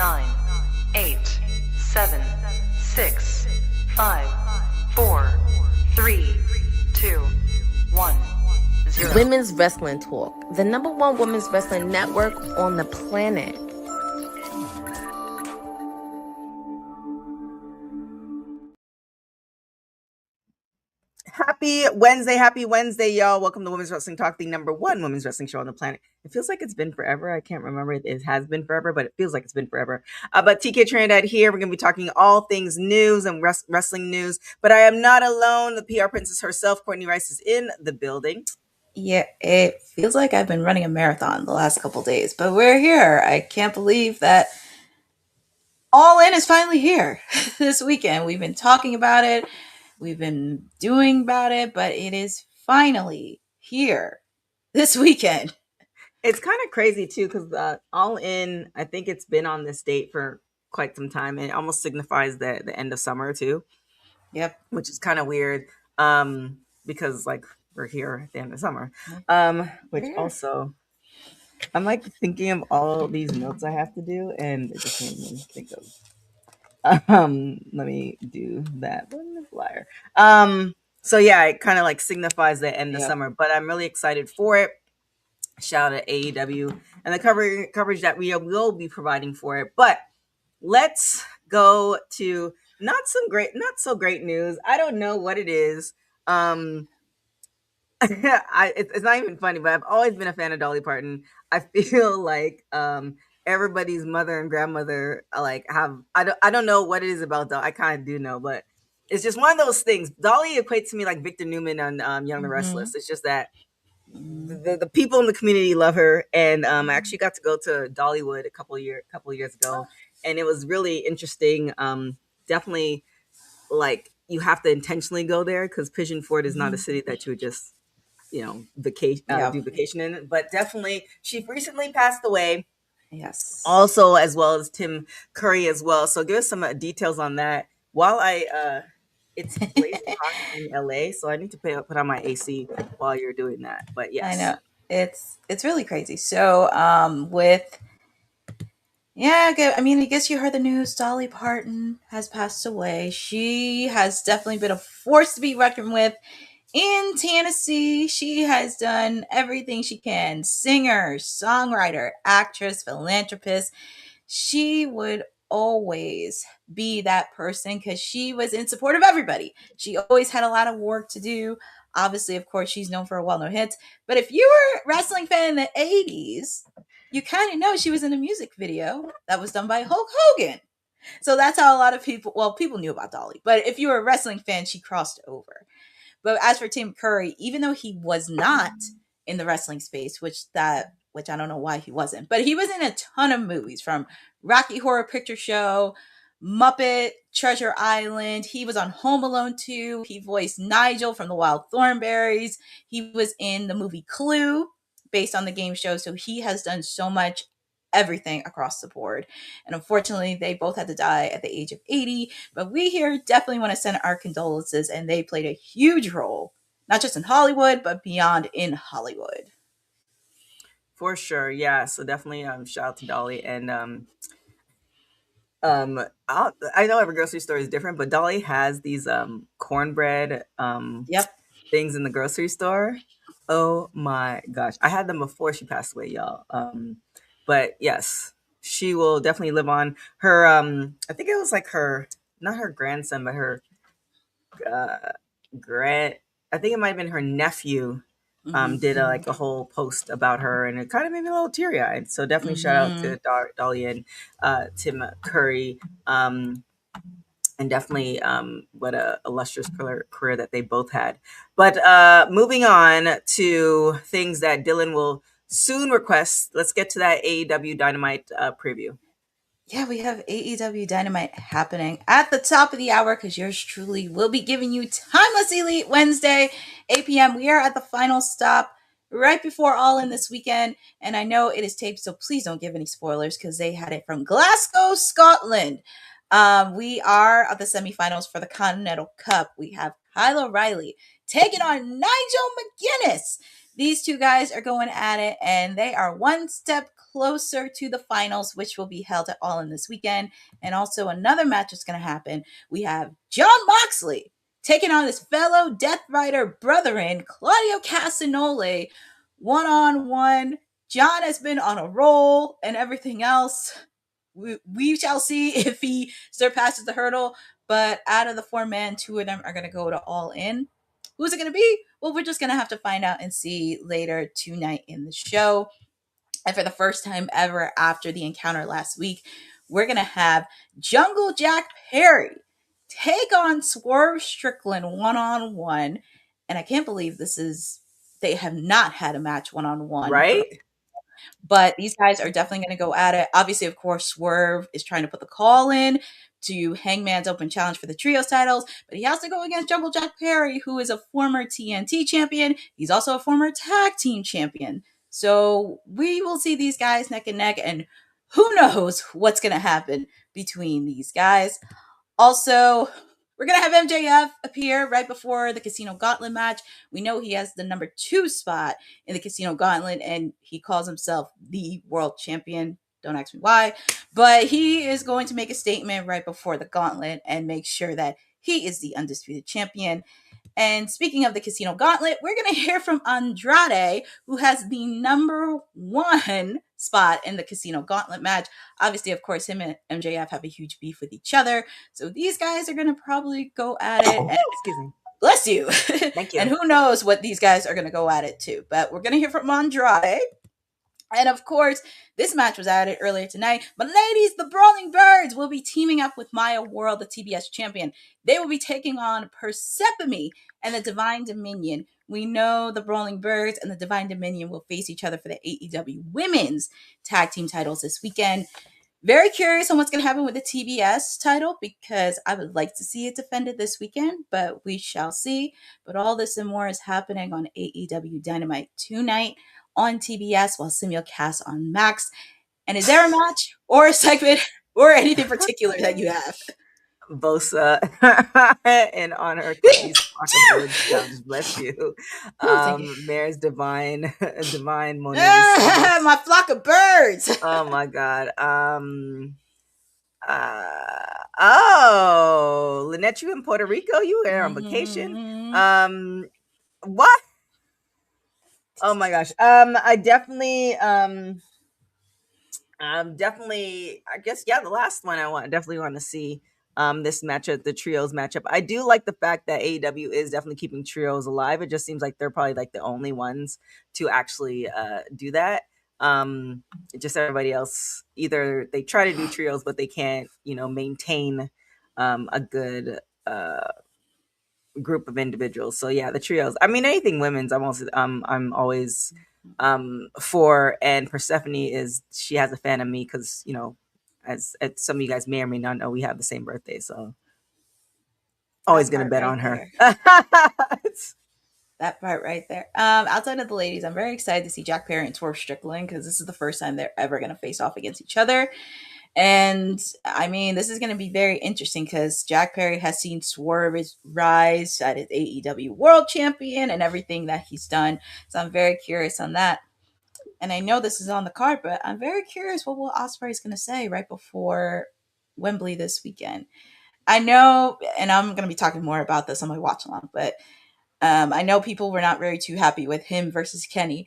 9, 8, 7, 6, 5, 4, 3, 2, 1, 0. Women's Wrestling Talk, the #1 women's wrestling network on the planet. Happy Wednesday, y'all. Welcome to Women's Wrestling Talk, the #1 women's wrestling show on the planet. It feels like it's been forever. I can't remember. It has been forever, but it feels like it's been forever. But TK Trinidad here. We're going to be talking all things news and wrestling news. But I am not alone. The PR princess herself, Courtney Rice, is in the building. Yeah, it feels like I've been running a marathon the last couple days, but we're here. I can't believe that All In is finally here this weekend. We've been talking about it. We've been doing about it, but it is finally here this weekend. It's kind of crazy, too, because All In, I think it's been on this date for quite some time, and it almost signifies the end of summer, too. Yep. Which is kind of weird because, like, we're here at the end of summer. Which also, I'm, like, thinking of all these notes I have to do, and it just made me think of let me do that one flyer. So yeah, it kind of like signifies the end of summer, but I'm really excited for it. Shout out to AEW and the coverage that we will be providing for it. But let's go to not so great news. I don't know what it is. It's not even funny, but I've always been a fan of Dolly Parton. I feel like everybody's mother and grandmother like have I don't know what it is about Dolly. I kind of do know, but it's just one of those things. Dolly equates to me like Victor Newman on Young and the Restless. It's just that the people in the community love her, and I actually got to go to Dollywood a couple of years ago, and it was really interesting. Definitely, like you have to intentionally go there because Pigeon Forge is not a city that you would just do vacation in. But definitely, she recently passed away. Yes. Also, as well as Tim Curry as well. So give us some details on that. While it's blazing hot in LA, so I need to put on my AC while you're doing that. But yes, I know it's really crazy. So I guess you heard the news. Dolly Parton has passed away. She has definitely been a force to be reckoned with. In Tennessee, she has done everything she can. Singer, songwriter, actress, philanthropist. She would always be that person because she was in support of everybody. She always had a lot of work to do. Obviously, of course, she's known for her well-known hits. But if you were a wrestling fan in the 80s, you kind of know she was in a music video that was done by Hulk Hogan. So that's how a lot of people knew about Dolly. But if you were a wrestling fan, she crossed over. But as for Tim Curry, even though he was not in the wrestling space, which I don't know why he wasn't, but he was in a ton of movies, from Rocky Horror Picture Show, Muppet, Treasure Island. He was on Home Alone 2. He voiced Nigel from the Wild Thornberrys. He was in the movie Clue, based on the game show. So he has done so much, everything across the board. And unfortunately, they both had to die at the age of 80. But we here definitely want to send our condolences, and they played a huge role, not just in Hollywood, but beyond in Hollywood. For sure, yeah. So definitely shout out to Dolly. And I know every grocery store is different, but Dolly has these cornbread things in the grocery store. Oh my gosh, I had them before she passed away, y'all. But yes, she will definitely live on. Her I think it was like not her grandson, but her I think it might have been her nephew did a whole post about her, and it kind of made me a little teary-eyed. So definitely shout out to Dolly and Tim Curry, and definitely what a illustrious career that they both had. But moving on to things that Dylan will soon request, let's get to that AEW Dynamite preview. Yeah, we have AEW Dynamite happening at the top of the hour because yours truly will be giving you Timeless Elite Wednesday, 8 p.m. We are at the final stop right before All In this weekend. And I know it is taped, so please don't give any spoilers because they had it from Glasgow, Scotland. We are at the semifinals for the Continental Cup. We have Kyle O'Reilly taking on Nigel McGuinness. These two guys are going at it, and they are one step closer to the finals, which will be held at All In this weekend. And also another match is going to happen. We have Jon Moxley taking on his fellow Death Rider brethren, Claudio Castagnoli, one-on-one. John has been on a roll and everything else. We shall see if he surpasses the hurdle. But out of the 4 men, 2 of them are going to go to All In. Who's it going to be? Well, we're just going to have to find out and see later tonight in the show. And for the first time ever after the encounter last week, we're going to have Jungle Jack Perry take on Swerve Strickland one-on-one. And I can't believe they have not had a match one-on-one. Right? But these guys are definitely going to go at it. Obviously, of course, Swerve is trying to put the call in to Hangman's Open Challenge for the Trios titles, but he has to go against Jungle Jack Perry, who is a former TNT champion. He's also a former tag team champion. So we will see these guys neck and neck, and who knows what's going to happen between these guys. Also, we're going to have MJF appear right before the Casino Gauntlet match. We know he has the number 2 spot in the Casino Gauntlet, and he calls himself the world champion. Don't ask me why. But he is going to make a statement right before the Gauntlet and make sure that he is the undisputed champion. And speaking of the Casino Gauntlet, we're going to hear from Andrade, who has the number 1 spot in the Casino Gauntlet match. Obviously, of course, him and MJF have a huge beef with each other. So these guys are going to probably go at it. And, excuse me. Bless you. Thank you. And who knows what these guys are going to go at it too. But we're going to hear from Andrade. And of course, this match was added earlier tonight. But ladies, the Brawling Birds will be teaming up with Maya World, the TBS champion. They will be taking on Persephone and the Divine Dominion. We know the Brawling Birds and the Divine Dominion will face each other for the AEW Women's Tag Team titles this weekend. Very curious on what's going to happen with the TBS title because I would like to see it defended this weekend, but we shall see. But all this and more is happening on AEW Dynamite tonight on TBS while simulcast on Max. And is there a match or a segment or anything particular that you have? Bosa in honor of these birds. Bless you. Mayor's Divine Monique. My flock of birds. Oh my God. Lynette, you in Puerto Rico? You were on vacation? What? Oh my gosh. I definitely, I guess, the last one definitely want to see this matchup, the trios matchup. I do like the fact that AEW is definitely keeping trios alive. It just seems like they're probably like the only ones to actually do that. Just everybody else, either they try to do trios, but they can't, maintain a good group of individuals. So yeah, the trios. I mean, anything women's, I'm always for. And Persephone she has a fan of me because as some of you guys may or may not know, we have the same birthday, so always gonna bet on her. That part right there. Outside of the ladies, I'm very excited to see Jack Perry and Swerve Strickland because this is the first time they're ever gonna face off against each other. And I mean, this is going to be very interesting because Jack Perry has seen Swerve rise at his AEW World Champion and everything that he's done. So I'm very curious on that. And I know this is on the card, but I'm very curious what Will Ospreay is going to say right before Wembley this weekend. I know, and I'm going to be talking more about this on my watch along, but I know people were not very too happy with him versus Kenny.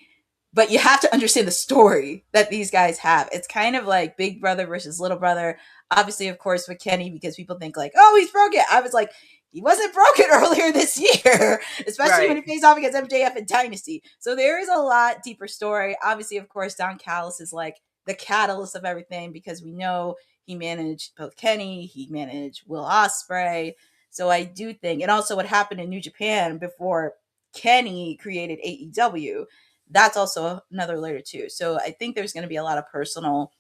But you have to understand the story that these guys have. It's kind of like big brother versus little brother. Obviously, of course, with Kenny, because people think like, oh, he's broken. I was like, he wasn't broken earlier this year, especially when he faced off against MJF and Dynasty. So there is a lot deeper story. Obviously, of course, Don Callis is like the catalyst of everything because we know he managed both Kenny, he managed Will Ospreay. So I do think, and also what happened in New Japan before Kenny created AEW, that's also another layer too. So I think there's going to be a lot of personal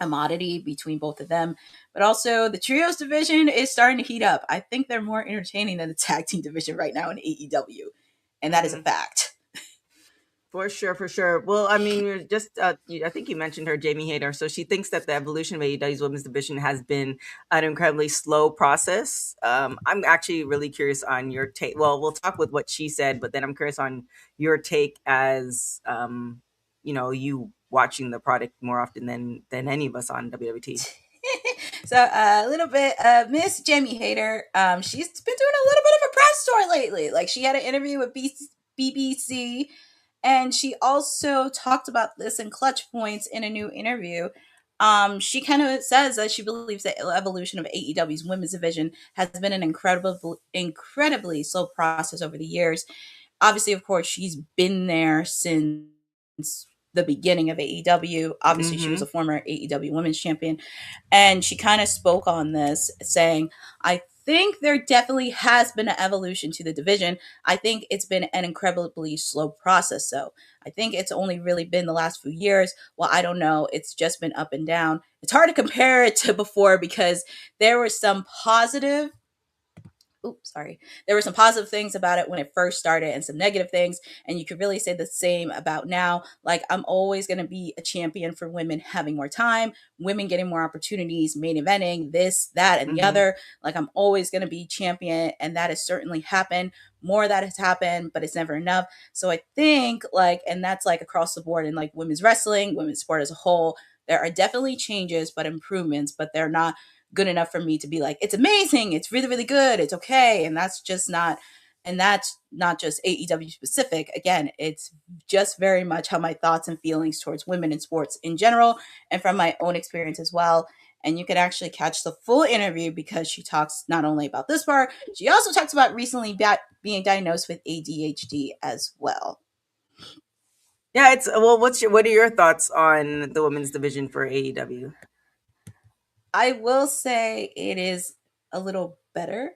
commodity between both of them. But also the trios division is starting to heat up. I think they're more entertaining than the tag team division right now in AEW. And that is a fact. For sure. Well, I mean, you're just, I think you mentioned her, Jamie Hayter. So she thinks that the evolution of AEW's women's division has been an incredibly slow process. I'm actually really curious on your take. Well, we'll talk with what she said, but then I'm curious on your take as, you watching the product more often than any of us on WWT. So a little bit Miss Jamie Hayter, she's been doing a little bit of a press tour lately. Like she had an interview with BBC, and she also talked about this in Clutch Points in a new interview. She kind of says that she believes the evolution of AEW's women's division has been an incredibly slow process over the years. Obviously, of course, she's been there since the beginning of AEW. Obviously, she was a former AEW Women's Champion. And she kind of spoke on this, saying, I think there definitely has been an evolution to the division. I think it's been an incredibly slow process, though. I think it's only really been the last few years. Well, I don't know. It's just been up and down. It's hard to compare it to before because there were some positive there were some positive things about it when it first started and some negative things. And you could really say the same about now. Like, I'm always going to be a champion for women having more time, women getting more opportunities, main eventing, this, that, and the other. Like, I'm always going to be champion. And that has certainly happened. More of that has happened, but it's never enough. So I think and that's across the board in women's wrestling, women's sport as a whole, there are definitely changes, but improvements, but they're not good enough for me to be like, it's amazing, it's really, really good, it's okay. And that's not just AEW specific. Again, it's just very much how my thoughts and feelings towards women in sports in general and from my own experience as well. And you can actually catch the full interview because she talks not only about this part, she also talks about recently being diagnosed with ADHD as well. Yeah, what are your thoughts on the women's division for AEW? I will say it is a little better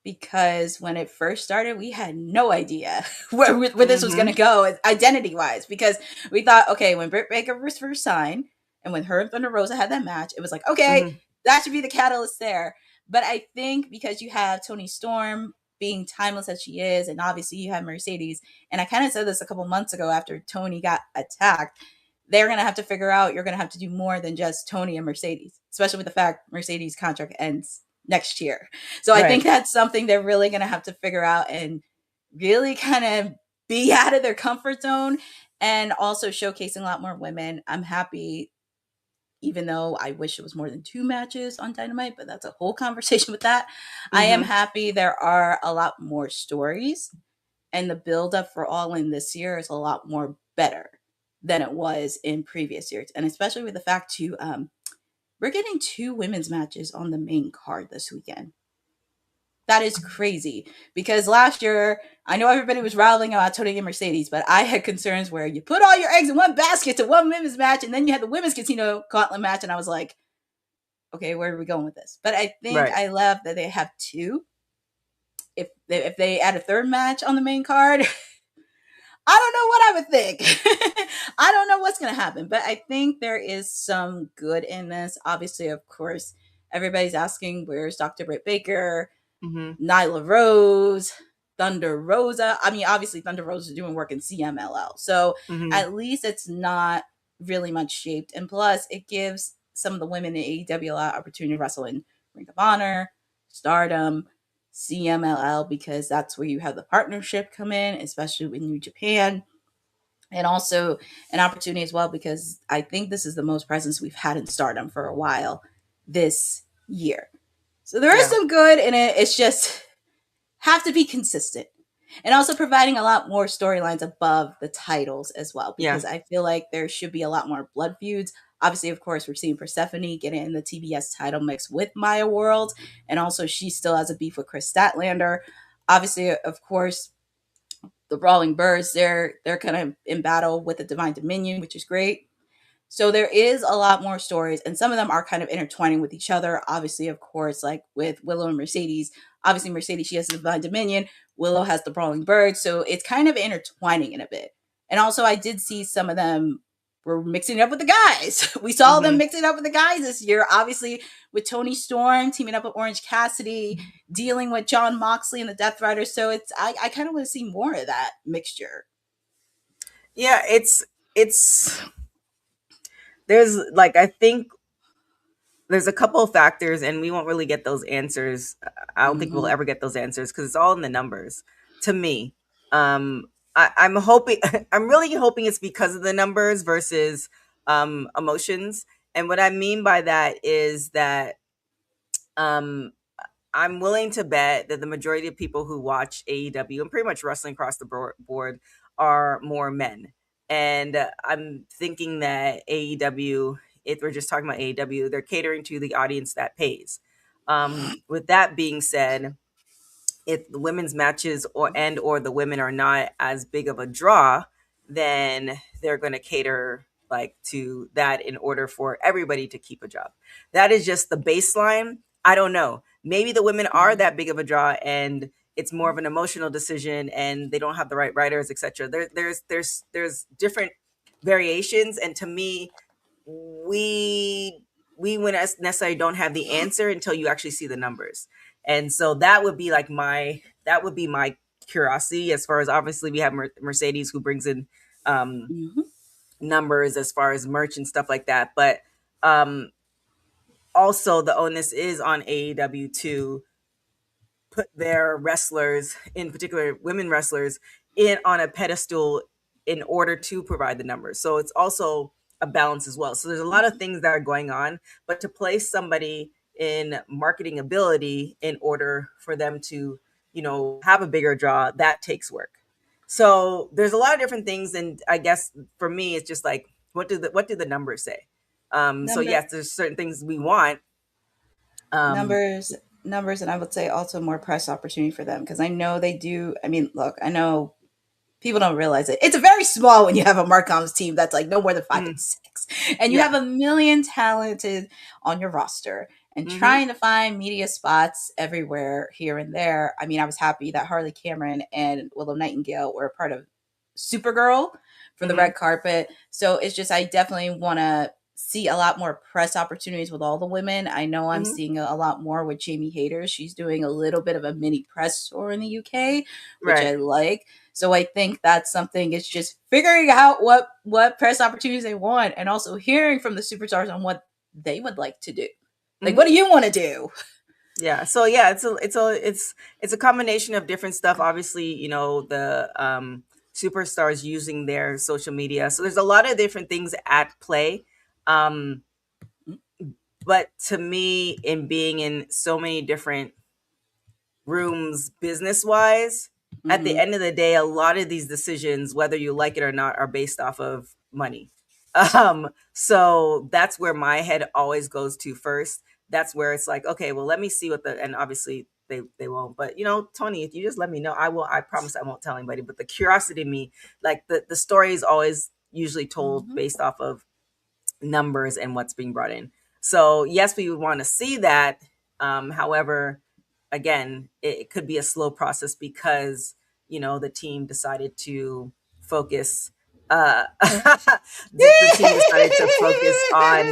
because when it first started, we had no idea where this was going to go identity-wise, because we thought, okay, when Britt Baker was first signed and when her and Thunder Rosa had that match, it was like, okay, that should be the catalyst there. But I think because you have Toni Storm being timeless as she is, and obviously you have Mercedes, and I kind of said this a couple months ago after Toni got attacked, they're going to have to figure out, you're going to have to do more than just Toni and Mercedes, especially with the fact Mercedes' contract ends next year. So I think that's something they're really going to have to figure out and really kind of be out of their comfort zone, and also showcasing a lot more women. I'm happy, even though I wish it was more than 2 matches on Dynamite, but that's a whole conversation with that. I am happy there are a lot more stories, and the build-up for All In this year is a lot more better than it was in previous years. And especially with the fact too, we're getting 2 women's matches on the main card this weekend. That is crazy, because last year, I know everybody was rattling about Toni and Mercedes, but I had concerns where you put all your eggs in one basket to one women's match, and then you had the women's casino gauntlet match, and I was like, okay, where are we going with this? But I think I love that they have 2. If they add a 3rd match on the main card, I don't know what I would think. I don't know what's going to happen, but I think there is some good in this. Obviously, of course, everybody's asking, where's Dr. Britt Baker, Nyla Rose, Thunder Rosa? I mean, obviously, Thunder Rosa is doing work in CMLL. So at least it's not really much shaped. And plus, it gives some of the women in AEW a lot of opportunity to wrestle in Ring of Honor, Stardom, CMLL, because that's where you have the partnership come in, especially with New Japan. And also an opportunity as well, because I think this is the most presence we've had in Stardom for a while this year. So there is some good in it. It's just have to be consistent. And also providing a lot more storylines above the titles as well, because I feel like there should be a lot more blood feuds. Obviously, of course, we're seeing Persephone getting in the TBS title mix with Maya World, and also she still has a beef with Chris Statlander. Obviously, of course, the Brawling Birds, they're kind of in battle with the Divine Dominion, which is great. So there is a lot more stories, and some of them are kind of intertwining with each other. Obviously, of course, like with Willow and Mercedes. Obviously, Mercedes, she has the Divine Dominion. Willow has the Brawling Birds. So it's kind of intertwining in a bit. And also, I did see some of them were mixing it up with the guys. We saw them mixing it up with the guys this year. Obviously, with Toni Storm teaming up with Orange Cassidy, dealing with Jon Moxley and the Death Riders. So I kind of want to see more of that mixture. Yeah, there's I think there's a couple of factors, and we won't really get those answers. I don't think we'll ever get those answers because it's all in the numbers to me. I'm really hoping it's because of the numbers versus emotions. And what I mean by that is that um, I'm willing to bet that the majority of people who watch AEW and pretty much wrestling across the board are more men. And I'm thinking that AEW, if we're just talking about AEW, they're catering to the audience that pays. With that being said, if the women's matches or the women are not as big of a draw, then they're going to cater like to that in order for everybody to keep a job. That is just the baseline. I don't know. Maybe the women are that big of a draw and it's more of an emotional decision and they don't have the right writers, etc. There's different variations, and to me, we wouldn't necessarily don't have the answer until you actually see the numbers. And so that would be my curiosity. As far as, obviously we have Mercedes who brings in numbers as far as merch and stuff like that, but also the onus is on AEW to put their wrestlers, in particular women wrestlers, in on a pedestal in order to provide the numbers. So it's also a balance as well. So there's a lot of things that are going on, but to place somebody in marketing ability in order for them to, have a bigger draw, that takes work. So there's a lot of different things, and I guess for me, it's just like, what do the numbers say? So yes, there's certain things we want. Numbers, and I would say also more press opportunity for them, because I know they do. I mean, look, I know people don't realize it. It's a very small when you have a Marcoms team that's like no more than 5 and 6, and you have a million talented on your roster, and trying to find media spots everywhere here and there. I mean, I was happy that Harley Cameron and Willow Nightingale were a part of Supergirl for the red carpet. So it's just, I definitely want to see a lot more press opportunities with all the women. I know I'm seeing a lot more with Jamie Hayter. She's doing a little bit of a mini press tour in the UK, which I like. So I think that's something. It's just figuring out what press opportunities they want, and also hearing from the superstars on what they would like to do. Like, what do you want to do? Yeah. So yeah, it's a combination of different stuff. Obviously, the superstars using their social media. So there's a lot of different things at play. But to me, in being in so many different rooms business wise, at the end of the day, a lot of these decisions, whether you like it or not, are based off of money. So that's where my head always goes to first. That's where it's like, okay, well, let me see and obviously they won't, but Tony, if you just let me know, I promise I won't tell anybody. But the curiosity in me, like the story is always usually told based off of numbers and what's being brought in. So yes, we would want to see that. However, again, it could be a slow process because the team decided to focus the team decided to focus on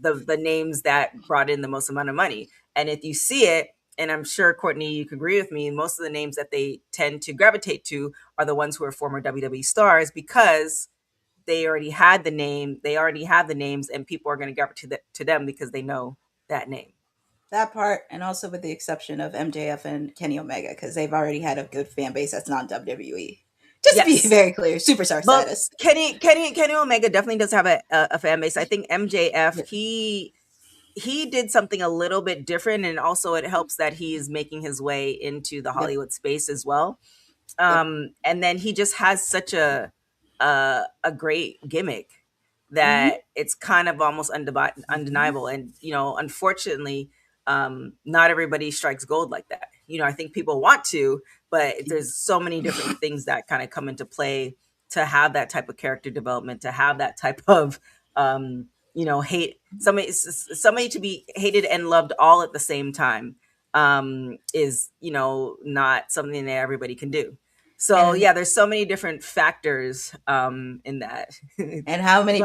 the names that brought in the most amount of money. And if you see it, and I'm sure, Courtney, you could agree with me, most of the names that they tend to gravitate to are the ones who are former WWE stars, because they already had the name, they already have the names, and people are going to gravitate to them because they know that name. That part, and also with the exception of MJF and Kenny Omega, because they've already had a good fan base that's not WWE. Just to be very clear, superstar status. Kenny Omega definitely does have a fan base. I think MJF, he did something a little bit different, and also it helps that he's making his way into the Hollywood space as well. And then he just has such a great gimmick that it's kind of almost undeniable. And unfortunately, not everybody strikes gold like that. I think people want to, but there's so many different things that kind of come into play to have that type of character development, to have that type of hate, somebody to be hated and loved all at the same time, is not something that everybody can do. So yeah, there's so many different factors in that. And how many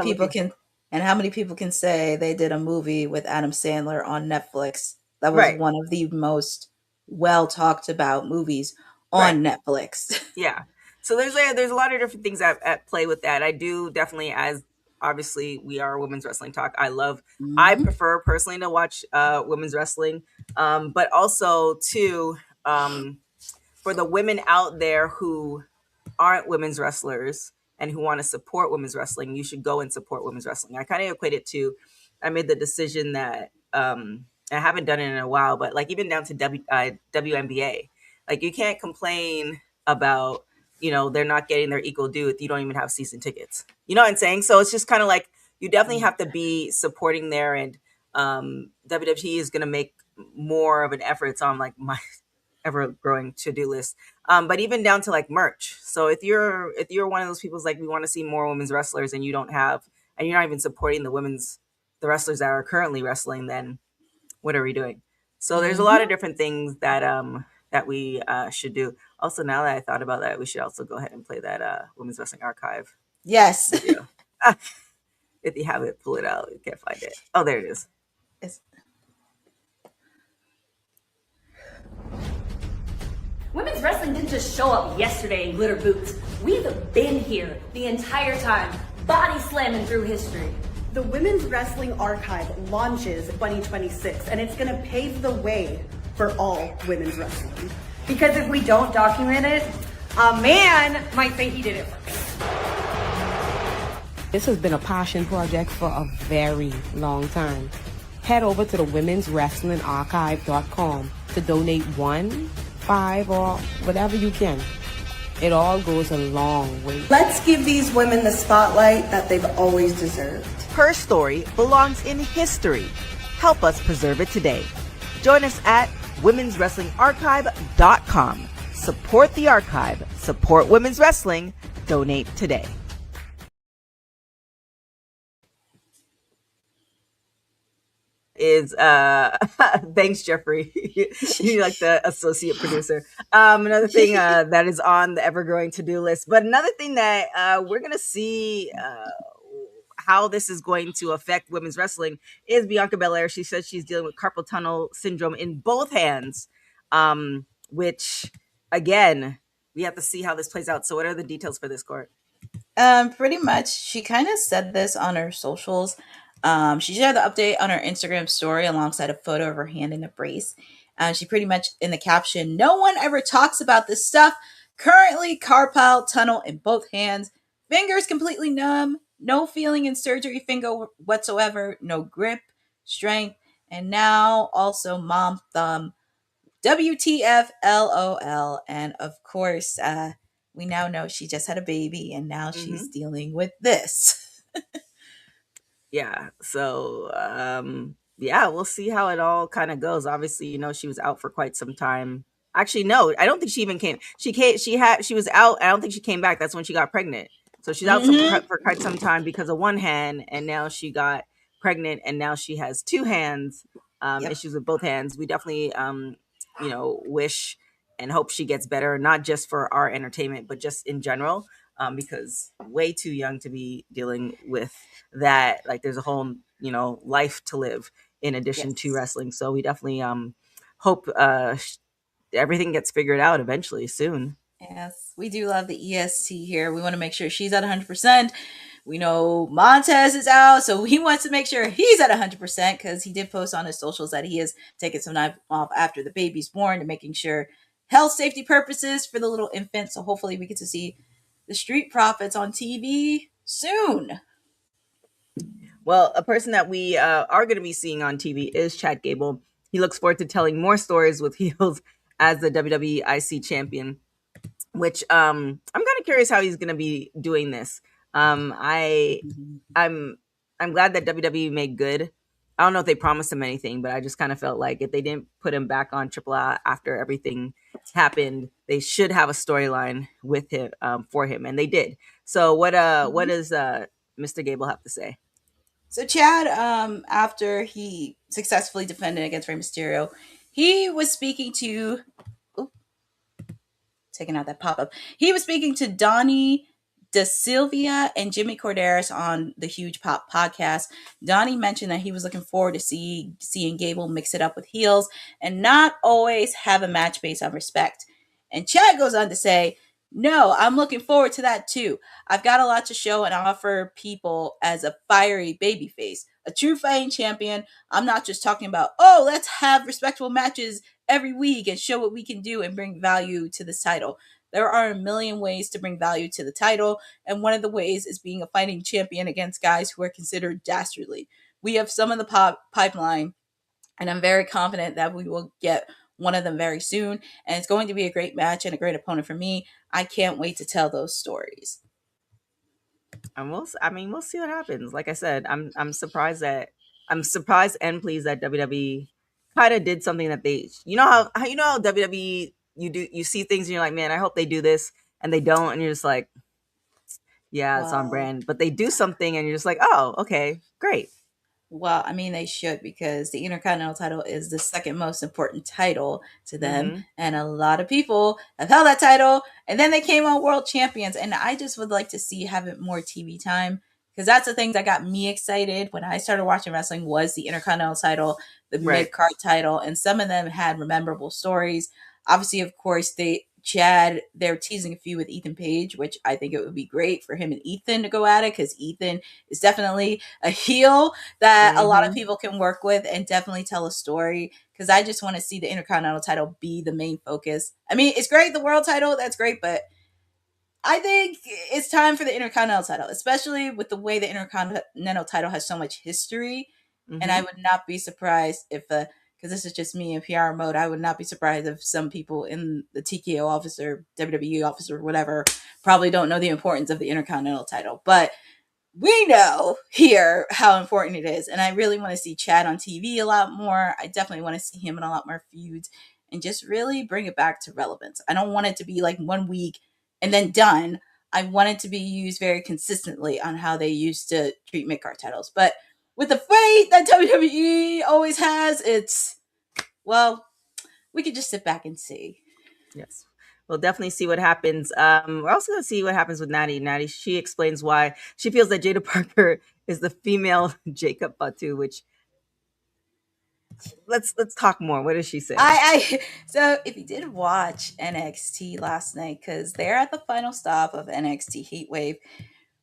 people can say they did a movie with Adam Sandler on Netflix that was one of the most well talked about movies on Netflix? Yeah. So there's a lot of different things at play with that. I do definitely, as obviously we are women's wrestling talk, I prefer personally to watch women's wrestling, but also too, for the women out there who aren't women's wrestlers and who want to support women's wrestling, you should go and support women's wrestling. I kind of equate it to, I made the decision that I haven't done it in a while, but like even down to WNBA, like you can't complain about, they're not getting their equal due if you don't even have season tickets. You know what I'm saying? So it's just kind of like, you definitely have to be supporting there, and WWT is going to make more of an effort. It's on like my ever growing to-do list. But even down to like merch. So if you're one of those people who's like, we want to see more women's wrestlers, and you're not even supporting the wrestlers that are currently wrestling, then what are we doing? So there's a lot of different things that that we should do. Also, now that I thought about that, we should also go ahead and play that Women's Wrestling Archive. Yes. Video. If you have it, pull it out. You can't find it. Oh, there it is. Women's wrestling didn't just show up yesterday in glitter boots. We've been here the entire time, body slamming through history. The Women's Wrestling Archive launches 2026, and it's going to pave the way for all women's wrestling. Because if we don't document it, a man might say he did it first. This has been a passion project for a very long time. Head over to the womenswrestlingarchive.com to donate 1, 5, or whatever you can. It all goes a long way. Let's give these women the spotlight that they've always deserved. Her story belongs in history. Help us preserve it today. Join us at womenswrestlingarchive.com. Support the archive. Support women's wrestling. Donate today. Is thanks, Jeffrey. You're like the associate producer. Another thing that is on the ever-growing to-do list, but another thing that we're gonna see how this is going to affect women's wrestling is Bianca Belair. She says she's dealing with carpal tunnel syndrome in both hands, which again, we have to see how this plays out. So what are the details for this, Court? Pretty much, she kind of said this on her socials. She shared the update on her Instagram story alongside a photo of her hand in a brace. She pretty much, in the caption, "No one ever talks about this stuff. Currently, carpal tunnel in both hands. Fingers completely numb. No feeling in surgery finger whatsoever. No grip, strength. And now also mom thumb. WTF, LOL." And of course, we now know she just had a baby, and now she's dealing with this. Yeah. So, yeah, we'll see how it all kind of goes. Obviously, she was out for quite some time. Actually, no, I don't think she even came. She was out. I don't think she came back. That's when she got pregnant. So she's out for quite some time because of one hand, and now she got pregnant, and now she has two hands, issues with both hands. We definitely, wish and hope she gets better, not just for our entertainment, but just in general. Because way too young to be dealing with that. Like there's a whole, life to live in addition to wrestling. So we definitely hope everything gets figured out eventually soon. Yes, we do love the EST here. We want to make sure she's at 100%. We know Montez is out, so he wants to make sure he's at 100% because he did post on his socials that he is taking some time off after the baby's born and making sure health safety purposes for the little infant. So hopefully we get to see the Street Profits on TV soon. Well, a person that we are going to be seeing on TV is Chad Gable. He looks forward to telling more stories with heels as the WWE IC champion, which I'm kind of curious how he's going to be doing this. I'm glad that WWE made good. I don't know if they promised him anything, but I just kind of felt like if they didn't put him back on Triple A after everything happened, they should have a storyline with him for him, and they did. So what does Mr. Gable have to say? So Chad, after he successfully defended against Rey Mysterio, he was speaking to taking out that pop-up. He was speaking to Donnie Da Silvia and Jimmy Corderas on the Huge Pop podcast. Donnie mentioned that he was looking forward to seeing Gable mix it up with heels and not always have a match based on respect. And Chad goes on to say, "No, I'm looking forward to that too. I've got a lot to show and offer people as a fiery babyface, a true fighting champion. I'm not just talking about, let's have respectable matches every week and show what we can do and bring value to this title. There are a million ways to bring value to the title, and one of the ways is being a fighting champion against guys who are considered dastardly. We have some of the pipeline, and I'm very confident that we will get one of them very soon, and it's going to be a great match and a great opponent for me. I can't wait to tell those stories. And we'll see what happens. Like I said, I'm surprised and pleased that WWE kind of did something that they, how WWE, you see things and you're like, man, I hope they do this, and they don't, and you're just like, yeah, it's on brand. But they do something and you're just like, oh, okay, great. Well, I mean, they should, because the Intercontinental title is the second most important title to them. And a lot of people have held that title, and then they came on world champions. And I just would like to see having more TV time, because that's the thing that got me excited when I started watching wrestling was the Intercontinental title, the mid-card title, and some of them had memorable stories. Obviously, of course, they're teasing a feud with Ethan Page, which I think it would be great for him and Ethan to go at it, because Ethan is definitely a heel that a lot of people can work with and definitely tell a story, because I just want to see the Intercontinental title be the main focus. I mean, it's great, the world title, that's great, but I think it's time for the Intercontinental title, especially with the way the Intercontinental title has so much history. And I would not be surprised if because this is just me in PR mode, I would not be surprised if some people in the TKO office or WWE office or whatever probably don't know the importance of the Intercontinental title. But we know here how important it is. And I really want to see Chad on TV a lot more. I definitely want to see him in a lot more feuds and just really bring it back to relevance. I don't want it to be like 1 week and then done. I want it to be used very consistently on how they used to treat mid-card titles. But with the fight that WWE always has, we could just sit back and see. Yes. We'll definitely see what happens. We're also going to see what happens with Nattie. Nattie, she explains why she feels that Jaida Parker is the female Jacob Fatu, which let's talk more. What does she say? So if you did watch NXT last night, because they're at the final stop of NXT Heatwave,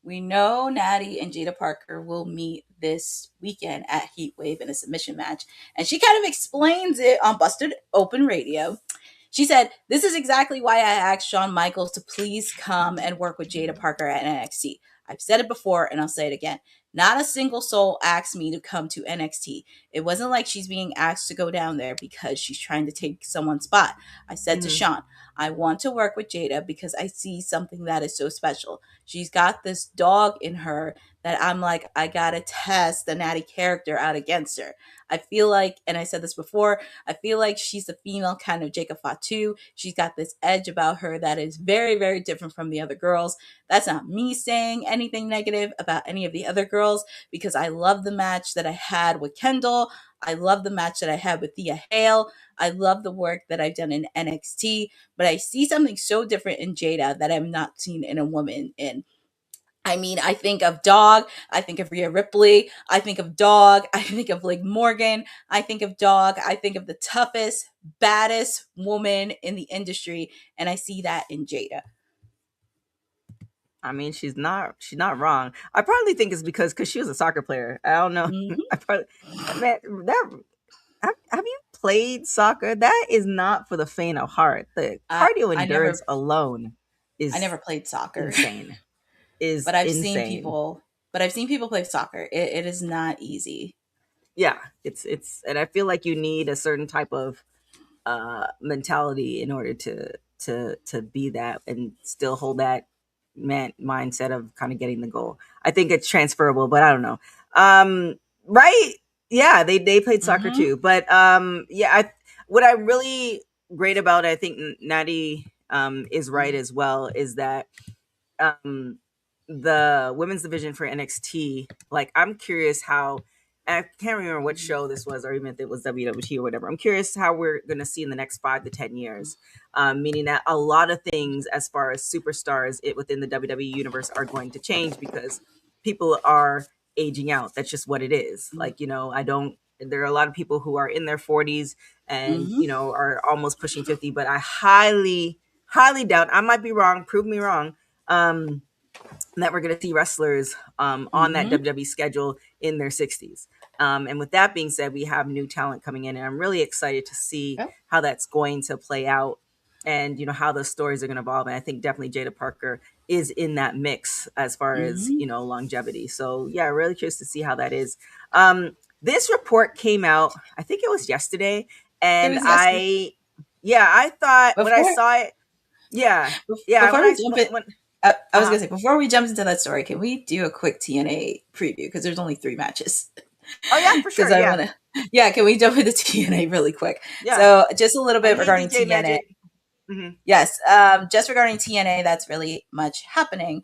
we know Nattie and Jaida Parker will meet this weekend at Heatwave in a submission match. And she kind of explains it on Busted Open Radio. She said, "This is exactly why I asked Shawn Michaels to please come and work with Jaida Parker at NXT. I've said it before and I'll say it again. Not a single soul asked me to come to NXT. It wasn't like she's being asked to go down there because she's trying to take someone's spot. I said to Shawn, I want to work with Jaida because I see something that is so special. She's got this dog in her that I'm like, I gotta test the Nattie character out against her. I feel like, and I said this before, I feel like she's a female kind of Jacob Fatu. She's got this edge about her that is very, very different from the other girls. That's not me saying anything negative about any of the other girls, because I love the match that I had with Kendall. I love the match that I had with Thea Hale. I love the work that I've done in NXT, but I see something so different in Jaida that I've not seen in a woman. And I mean, I think of Dog, I think of Rhea Ripley, I think of Dog, I think of Liv Morgan, I think of Dog, I think of the toughest, baddest woman in the industry, and I see that in Jaida. I mean, she's not wrong. I probably think it's because she was a soccer player. I don't know. Man, have you played soccer? That is not for the faint of heart. The cardio endurance alone is. I never played soccer. Insane. But I've seen people play soccer. It is not easy. Yeah, it's and I feel like you need a certain type of mentality in order to be that and still hold that mindset of kind of getting the goal. I think it's transferable, but I don't know. Right? Yeah, they played soccer too, but what I really great about it, I think Nattie is right as well, is that the women's division for NXT, like, I'm curious how, and I can't remember what show this was, or even if it was WWT or whatever. I'm curious how we're going to see in the next 5 to 10 years, meaning that a lot of things as far as superstars within the WWE universe are going to change because people are aging out. That's just what it is. Like, there are a lot of people who are in their 40s and, are almost pushing 50, but I highly, highly doubt, I might be wrong, prove me wrong, that we're going to see wrestlers on that WWE schedule in their 60s. And with that being said, we have new talent coming in, and I'm really excited to see how that's going to play out. and how those stories are going to evolve. And I think definitely Jaida Parker is in that mix as far as longevity. So yeah, really curious to see how that is. This report came out, I think it was yesterday, and I thought when I saw it, before we jump in, I was gonna say, before we jump into that story, can we do a quick TNA preview, because there's only 3 matches? Oh yeah, for sure. Can we jump into TNA really quick? So just a little bit regarding TNA. Mm-hmm. Yes, just regarding TNA, that's really much happening.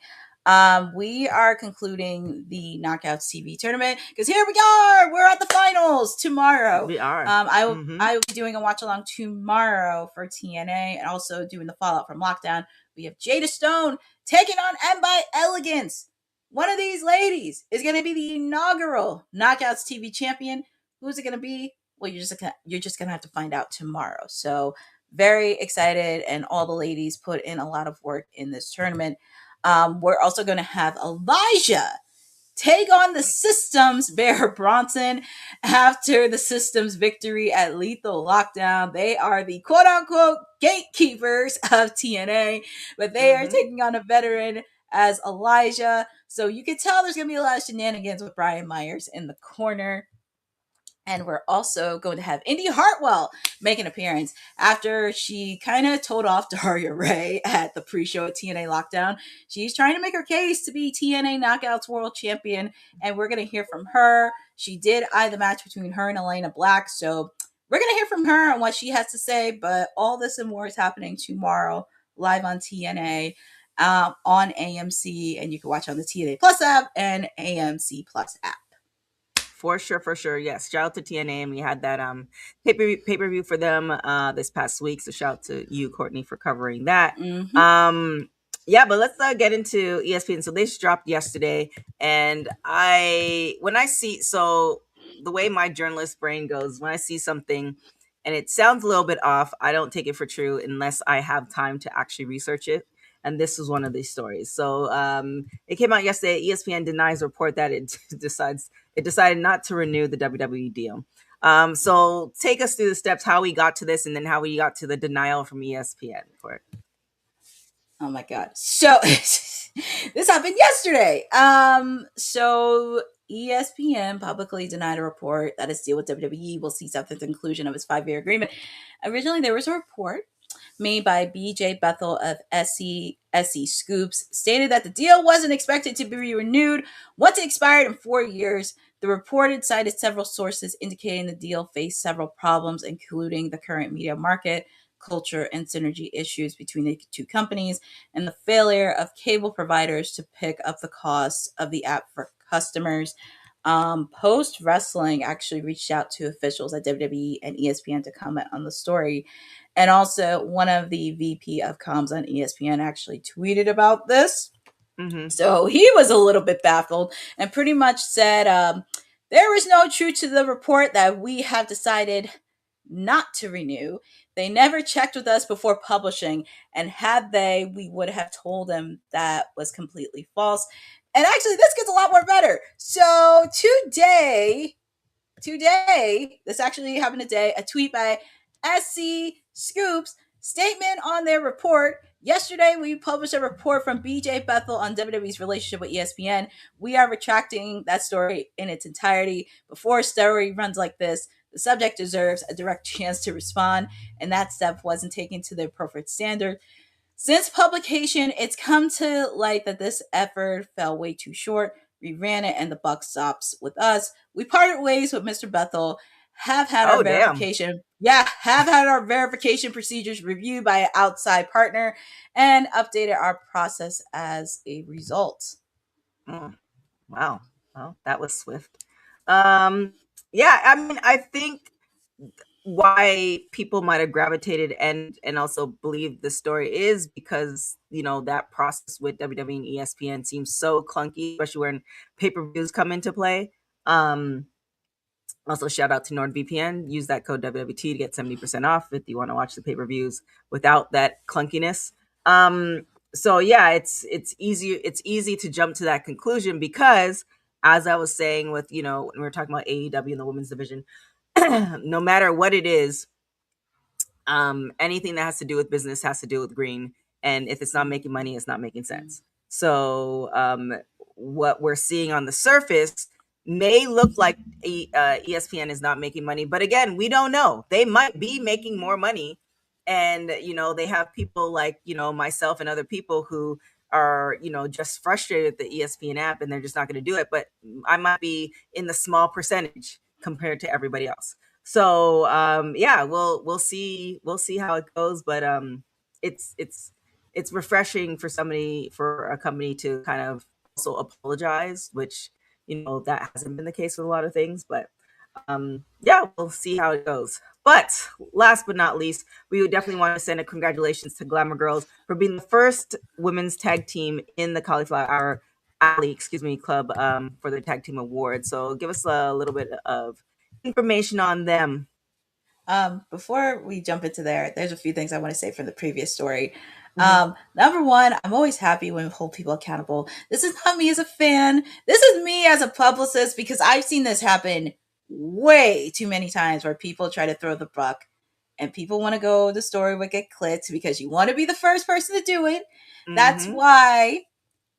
We are concluding the Knockouts TV tournament, because here we are. We're at the finals tomorrow. We are. I will be doing a watch along tomorrow for TNA, and also doing the fallout from lockdown. We have Jada Stone taking on M by Elegance. One of these ladies is going to be the inaugural Knockouts TV champion. Who's it going to be? Well, you're just going to have to find out tomorrow. So very excited, and all the ladies put in a lot of work in this tournament. We're also going to have Elijah take on the System's Bear Bronson after the System's victory at Lethal Lockdown. They are the quote-unquote gatekeepers of TNA, but they are taking on a veteran as Elijah. So you can tell there's going to be a lot of shenanigans with Brian Myers in the corner. And we're also going to have Indy Hartwell make an appearance after she kind of told off Daria Ray at the pre-show at TNA Lockdown. She's trying to make her case to be TNA Knockouts World Champion, and we're going to hear from her. She did eye the match between her and Elena Black, so we're going to hear from her on what she has to say. But all this and more is happening tomorrow live on TNA on AMC, and you can watch on the TNA Plus app and AMC Plus app. For sure. Yes. Shout out to TNA. And we had that pay-per-view for them this past week. So shout out to you, Courtney, for covering that. Yeah, but let's get into ESPN. So they just dropped yesterday. And the way my journalist brain goes, when I see something and it sounds a little bit off, I don't take it for true unless I have time to actually research it. And this was one of these stories. So it came out yesterday. ESPN denies a report that it decided not to renew the WWE deal. So take us through the steps, how we got to this, and then how we got to the denial from ESPN for it. Oh my God. So this happened yesterday. So ESPN publicly denied a report that its deal with WWE will cease after the conclusion of its 5-year agreement. Originally, there was a report made by BJ Bethel of SC Scoops, stated that the deal wasn't expected to be renewed once it expired in 4 years. The report cited several sources indicating the deal faced several problems, including the current media market, culture, and synergy issues between the two companies, and the failure of cable providers to pick up the cost of the app for customers. Post Wrestling actually reached out to officials at WWE and ESPN to comment on the story. And also one of the VP of comms on ESPN actually tweeted about this. So he was a little bit baffled and pretty much said, there is no truth to the report that we have decided not to renew. They never checked with us before publishing, and had they, we would have told them that was completely false. And actually, this gets a lot more better. So today, this actually happened today, a tweet by SC Scoops, statement on their report. Yesterday, we published a report from BJ Bethel on WWE's relationship with ESPN. We are retracting that story in its entirety. Before a story runs like this, the subject deserves a direct chance to respond, and that step wasn't taken to the appropriate standard. Since publication, it's come to light that this effort fell way too short. We ran it, and the buck stops with us. We parted ways with Mr. Bethel. Have had our verification. Have had our verification procedures reviewed by an outside partner and updated our process as a result. Wow. Well, that was swift. Yeah, I mean, I think why people might have gravitated and also believed the story is because, that process with WWE and ESPN seems so clunky, especially when pay-per-views come into play. Also, shout out to NordVPN. Use that code WWT to get 70% off if you want to watch the pay-per-views without that clunkiness. So yeah, it's easy to jump to that conclusion because, as I was saying with, when we were talking about AEW in the women's division, no matter what it is, anything that has to do with business has to do with green, and if it's not making money, it's not making sense. So what we're seeing on the surface may look like ESPN is not making money, but again, we don't know. They might be making more money, and they have people like myself and other people who are just frustrated with the ESPN app, and they're just not going to do it. But I might be in the small percentage compared to everybody else. So yeah, we'll see how it goes, but it's refreshing for a company to kind of also apologize, which that hasn't been the case with a lot of things. But yeah, we'll see how it goes. But last but not least, we would definitely want to send a congratulations to Glamour Girls for being the first women's tag team in the Cauliflower Alley, club for the tag team award. So give us a little bit of information on them. Before we jump into there's a few things I want to say from the previous story. Number one, I'm always happy when we hold people accountable. This is not me as a fan. This is me as a publicist, because I've seen this happen way too many times where people try to throw the buck and people want to go the story would get clicked because you want to be the first person to do it. That's why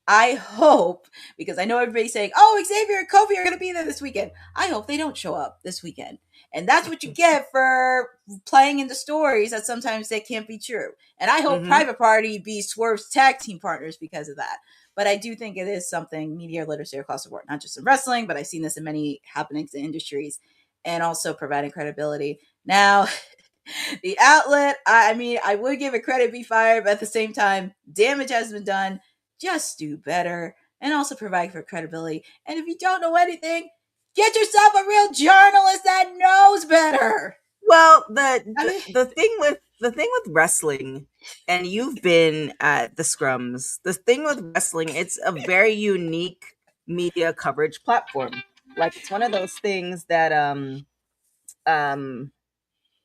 I hope, because I know everybody's saying, oh, Xavier and Kofi are going to be there this weekend. I hope they don't show up this weekend. And that's what you get for playing into stories that sometimes they can't be true. And I hope Private Party be Swerve's tag team partners because of that. But I do think it is something media literacy across the board, not just in wrestling, but I've seen this in many happenings in industries, and also providing credibility. Now, the outlet, I would give it credit, be fired, but at the same time, damage has been done. Just do better and also provide for credibility. And if you don't know anything, get yourself a real journalist that knows better. Well, the thing with wrestling, and you've been at the scrums, the thing with wrestling, it's a very unique media coverage platform. Like, it's one of those things that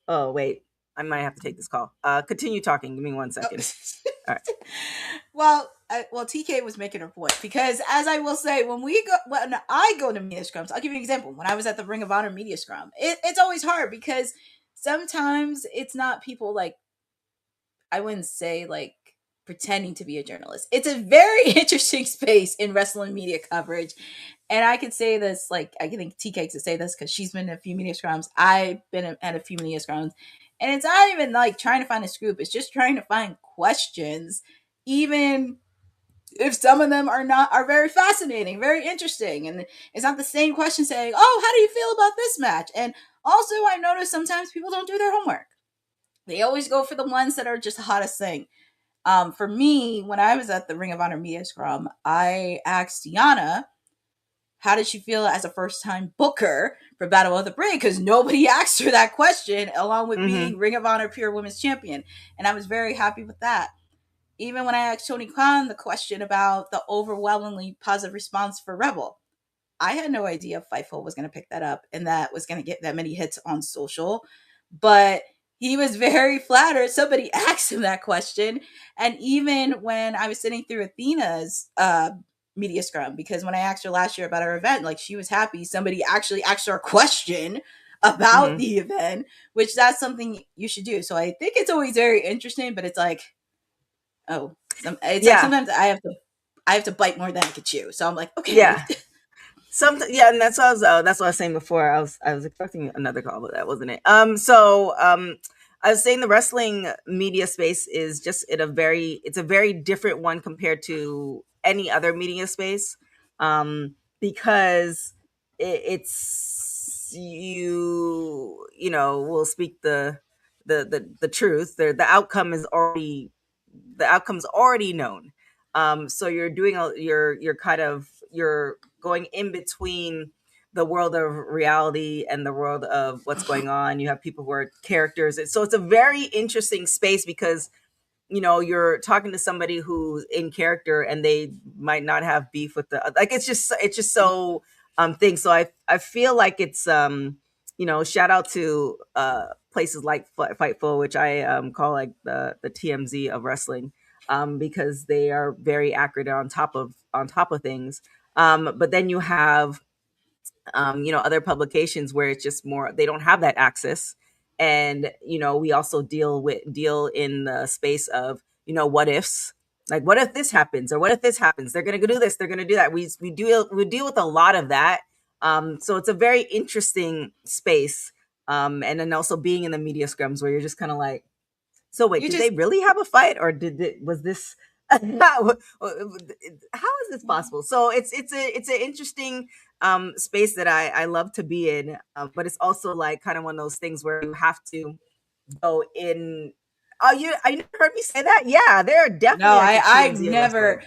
oh wait, I might have to take this call. Continue talking. Give me 1 second. All right. Well, TK was making her point, because as I will say, when I go to media scrums, I'll give you an example. When I was at the Ring of Honor media scrum, it's always hard because sometimes it's not people like, I wouldn't say like pretending to be a journalist. It's a very interesting space in wrestling media coverage. And I could say this, like, I think TK could say this because she's been in a few media scrums. I've been at a few media scrums. And it's not even like trying to find a scoop. It's just trying to find questions, even if some of them are very fascinating, very interesting. And it's not the same question saying, oh, how do you feel about this match? And also, I noticed sometimes people don't do their homework. They always go for the ones that are just the hottest thing. For me, when I was at the Ring of Honor media scrum, I asked Deanna, how did she feel as a first-time booker for Battle of the Brain? Because nobody asked her that question, along with being Ring of Honor Pure Women's Champion. And I was very happy with that. Even when I asked Tony Khan the question about the overwhelmingly positive response for Rebel, I had no idea Fightful was going to pick that up and that was going to get that many hits on social. But he was very flattered. Somebody asked him that question. And even when I was sitting through Athena's media scrum, because when I asked her last year about our event, like, she was happy somebody actually asked her a question about the event, which that's something you should do. So I think it's always very interesting, but it's like, like sometimes I have to bite more than I could chew. So I'm like, okay. Yeah. And that's what I was saying before. I was expecting another call, but that wasn't it. I was saying the wrestling media space is just it's a very different one compared to any other media space, because it's we'll speak the truth. The outcome's already known. So you're doing you're going in between the world of reality and the world of what's going on. You have people who are characters. So it's a very interesting space because, you're talking to somebody who's in character and they might not have beef with it's just so thing. So I feel like it's, shout out to places like Fightful, which I call like the TMZ of wrestling, because they are very accurate on top of things. But then you have, other publications where it's just more, they don't have that access. And, we also deal in the space of, what ifs. Like, what if this happens, or what if this happens? They're gonna go do this. They're gonna do that. We deal with a lot of that. So it's a very interesting space. And then also being in the media scrums where you're just kind of like, so wait, did they really have a fight, or was this? How is this possible? So it's an interesting space that I love to be in, but it's also like kind of one of those things where you have to go in. Oh, you heard me say that? Yeah, there are definitely. No, I never.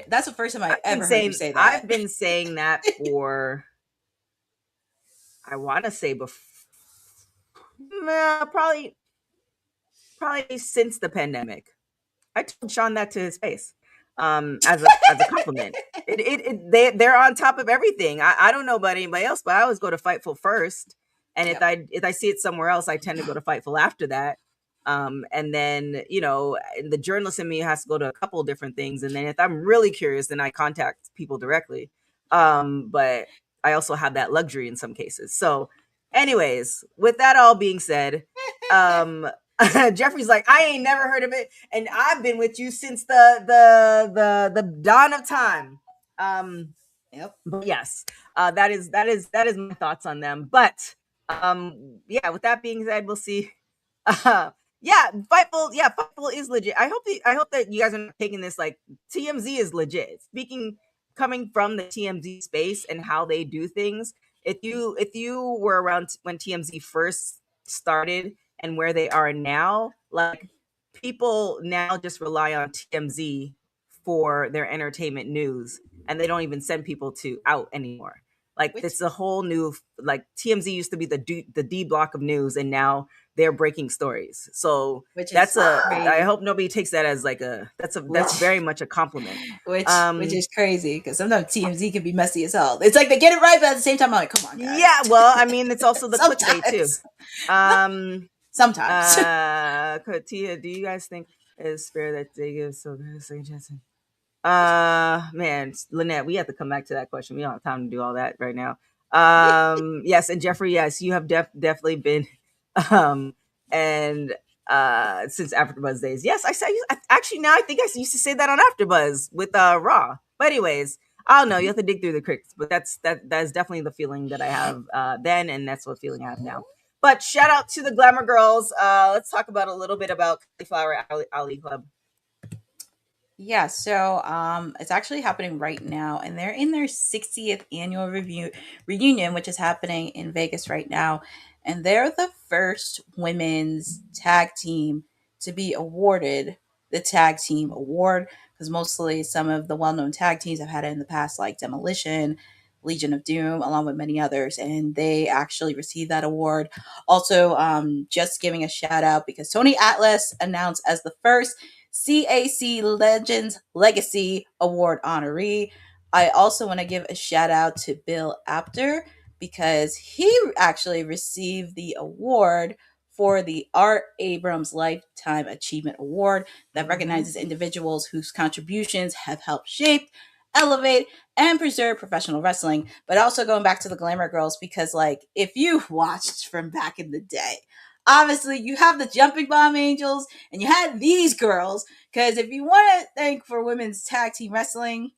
That's the first time I ever heard you say that. I've been saying that for, I want to say before, probably since the pandemic. I told Sean that to his face, as a compliment. They're on top of everything. I don't know about anybody else, but I always go to Fightful first, and if I see it somewhere else, I tend to go to Fightful after that. And then the journalist in me has to go to a couple of different things, and then if I'm really curious, then I contact people directly. But I also have that luxury in some cases. So, anyways, with that all being said, Jeffrey's like, I ain't never heard of it, and I've been with you since the dawn of time. Yep. But yes, that is my thoughts on them. But with that being said, we'll see. Fightful is legit. I hope that you guys are not taking this like TMZ is legit. Coming from the TMZ space and how they do things. If you were around when TMZ first started and where they are now, like, people now just rely on TMZ for their entertainment news, and they don't even send people out anymore. Like, it's a whole new, like, TMZ used to be the D block of news, and now they're breaking stories. So I hope nobody takes that as like that's very much a compliment. Which is crazy, because sometimes TMZ can be messy as hell. It's like they get it right, but at the same time, I'm like, come on, guys. Yeah, well, I mean, it's also the clickbait too. Sometimes. Tia, do you guys think it's fair that they give so good a second chance? Man, Lynette, we have to come back to that question. We don't have time to do all that right now. Yes, and Jeffrey, yes, you have definitely been, and since AfterBuzz days. Yes, I say actually now I think I used to say that on AfterBuzz with Raw. But anyways, I don't know. You have to dig through the crypts, but that is definitely the feeling that I have then, and that's what feeling I have now. But shout out to the Glamour Girls. Let's talk about a little bit about Cauliflower Ali Club. Yeah, so it's actually happening right now, and they're in their 60th annual reunion, which is happening in Vegas right now. And they're the first women's tag team to be awarded the tag team award, because mostly some of the well-known tag teams have had it in the past, like Demolition, Legion of Doom, along with many others, and they actually received that award. Also, just giving a shout out because Tony Atlas announced as the first CAC Legends Legacy Award honoree. I also want to give a shout out to Bill Apter, because he actually received the award for the Art Abrams Lifetime Achievement Award that recognizes individuals whose contributions have helped shape, elevate, and preserve professional wrestling. But also going back to the Glamour Girls, because like, if you watched from back in the day, obviously you have the Jumping Bomb Angels and you had these girls, because if you want to think for women's tag team wrestling,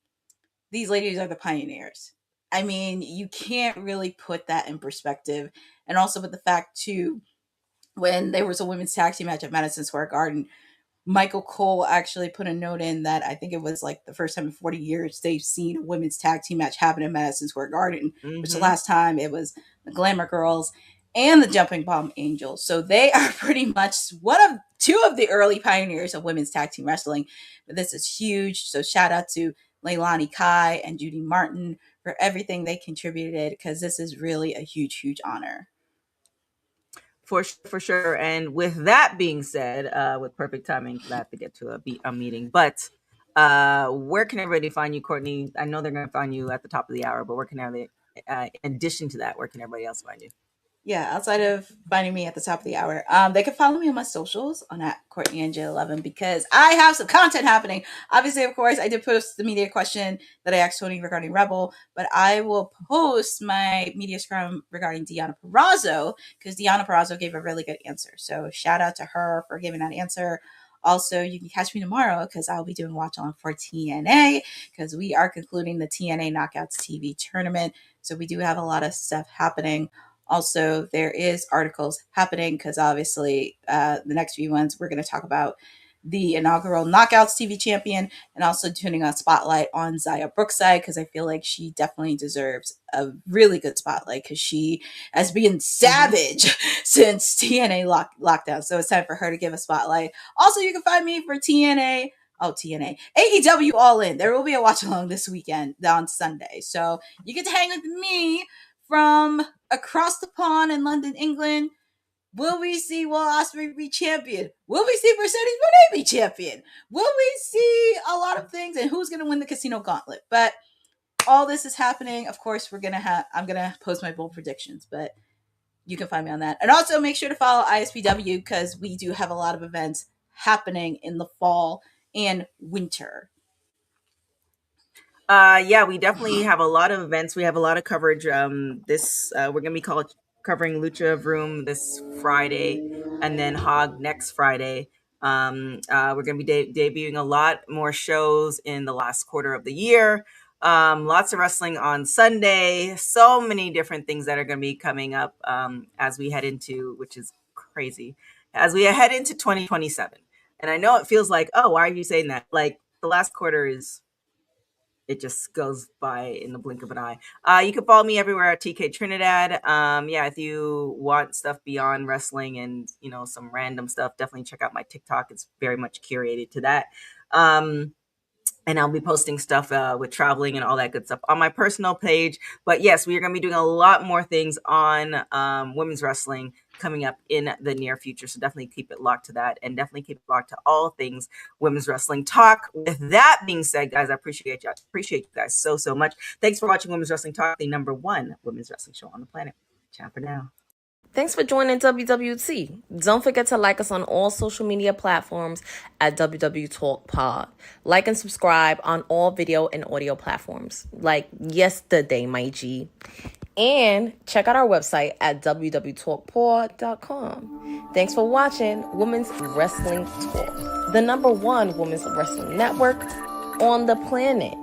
these ladies are the pioneers. I mean, you can't really put that in perspective. And also with the fact too, when there was a women's tag team match at Madison Square Garden, Michael Cole actually put a note in that I think it was like the first time in 40 years they've seen a women's tag team match happen in Madison Square Garden, which the last time it was the Glamour Girls and the Jumping Bomb Angels. So they are pretty much two of the early pioneers of women's tag team wrestling. But this is huge. So shout out to Leilani Kai and Judy Martin for everything they contributed, because this is really a huge, huge honor. For sure. And with that being said, with perfect timing, I have to get to a meeting. But where can everybody find you, Courtney? I know they're going to find you at the top of the hour, but where can everybody, in addition to that, where can everybody else find you? Yeah, outside of finding me at the top of the hour, they can follow me on my socials on at Courtney NJ11 because I have some content happening. Obviously, of course, I did post the media question that I asked Tony regarding Rebel, but I will post my media scrum regarding Deonna Purrazzo because Deonna Purrazzo gave a really good answer. So shout out to her for giving that answer. Also, you can catch me tomorrow because I'll be doing watch along for TNA because we are concluding the TNA Knockouts TV tournament. So we do have a lot of stuff happening. Also, there is articles happening because obviously the next few ones we're going to talk about the inaugural Knockouts TV champion and also tuning a spotlight on Xia Brookside because I feel like she definitely deserves a really good spotlight because she has been savage since TNA lockdown. So it's time for her to give a spotlight. Also, you can find me for TNA, AEW All In. There will be a watch along this weekend on Sunday. So you get to hang with me from across the pond in London, England. Will we see Will Ospreay be champion? Will we see Mercedes Moné be champion? Will we see a lot of things? And who's going to win the Casino Gauntlet? But all this is happening. Of course, I'm going to post my bold predictions, but you can find me on that. And also make sure to follow ISPW because we do have a lot of events happening in the fall and winter. Yeah, we definitely have a lot of events. We have a lot of coverage. We're gonna be covering Lucha Vroom this Friday, and then Hog next Friday. We're gonna be debuting a lot more shows in the last quarter of the year. Lots of wrestling on Sunday. So many different things that are gonna be coming up as we head into, which is crazy, as we head into 2027. And I know it feels like, oh, why are you saying that? Like the last quarter it just goes by in the blink of an eye. You can follow me everywhere at TK Trinidad. If you want stuff beyond wrestling and, some random stuff, definitely check out my TikTok. It's very much curated to that. And I'll be posting stuff with traveling and all that good stuff on my personal page. But yes, we are going to be doing a lot more things on women's wrestling coming up in the near future. So definitely keep it locked to that and definitely keep it locked to all things women's wrestling talk. With that being said, guys, I appreciate you. I appreciate you guys so much. Thanks for watching Women's Wrestling Talk, the #1 women's wrestling show on the planet. Ciao for now. Thanks for joining WWT. Don't forget to like us on all social media platforms at WW Talk Pod. Like and subscribe on all video and audio platforms like yesterday, my G. And check out our website at www.talkpod.com. Thanks for watching Women's Wrestling Talk, the #1 women's wrestling network on the planet.